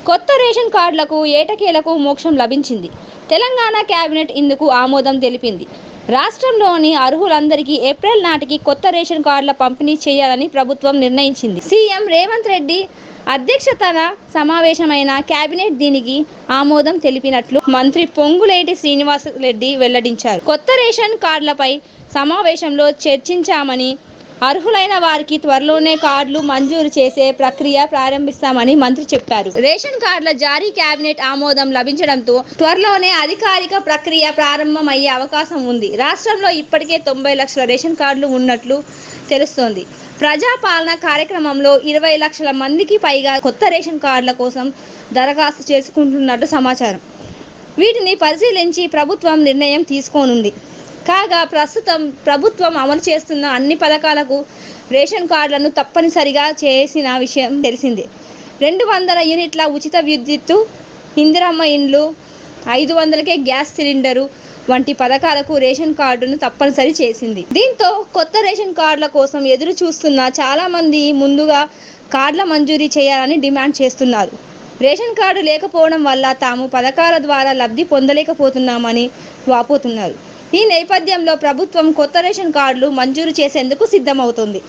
కొత్త రేషన్ కార్డులకు ఏటకేలకు మోక్షం లభించింది. తెలంగాణ కేబినెట్ ఇందుకు ఆమోదం తెలిపింది. రాష్ట్రంలోని అర్హులందరికీ ఏప్రిల్ నాటికి కొత్త రేషన్ కార్డుల పంపిణీ చేయాలని ప్రభుత్వం నిర్ణయించింది. సీఎం రేవంత్ రెడ్డి అధ్యక్షతన సమావేశమైన కేబినెట్ దీనికి ఆమోదం తెలిపినట్లు మంత్రి పొంగులేటి శ్రీనివాసరెడ్డి వెల్లడించారు. కొత్త రేషన్ కార్డులపై సమావేశంలో చర్చించామని, అర్హులైన వారికి త్వరలోనే కార్డులు మంజూరు చేసే ప్రక్రియ ప్రారంభిస్తామని మంత్రి చెప్పారు. రేషన్ కార్డుల జారీ కేబినెట్ ఆమోదం లభించడంతో త్వరలోనే అధికారిక ప్రక్రియ ప్రారంభమయ్యే అవకాశం ఉంది. రాష్ట్రంలో ఇప్పటికే 90 లక్షల రేషన్ కార్డులు ఉన్నట్లు తెలుస్తోంది. ప్రజాపాలన కార్యక్రమంలో 20 లక్షల మందికి పైగా కొత్త రేషన్ కార్డుల కోసం దరఖాస్తు చేసుకుంటున్నట్టు సమాచారం. వీటిని పరిశీలించి ప్రభుత్వం నిర్ణయం తీసుకోనుంది. కాగా ప్రస్తుతం ప్రభుత్వం అమలు చేస్తున్న అన్ని పథకాలకు రేషన్ కార్డులను తప్పనిసరిగా చేసిన విషయం తెలిసిందే. 200 యూనిట్ల ఉచిత విద్యుత్తు, ఇందిరమ్మ ఇండ్లు, 500కే గ్యాస్ సిలిండరు వంటి పథకాలకు రేషన్ కార్డును తప్పనిసరి చేసింది. దీంతో కొత్త రేషన్ కార్డుల కోసం ఎదురు చూస్తున్న చాలా మంది ముందుగా కార్డుల మంజూరీ చేయాలని డిమాండ్ చేస్తున్నారు. రేషన్ కార్డు లేకపోవడం వల్ల తాము పథకాల ద్వారా లబ్ధి పొందలేకపోతున్నామని వాపోతున్నారు. ఈ నేపథ్యంలో ప్రభుత్వం కొత్త రేషన్ కార్డులు మంజూరు చేసేందుకు సిద్ధమవుతోంది.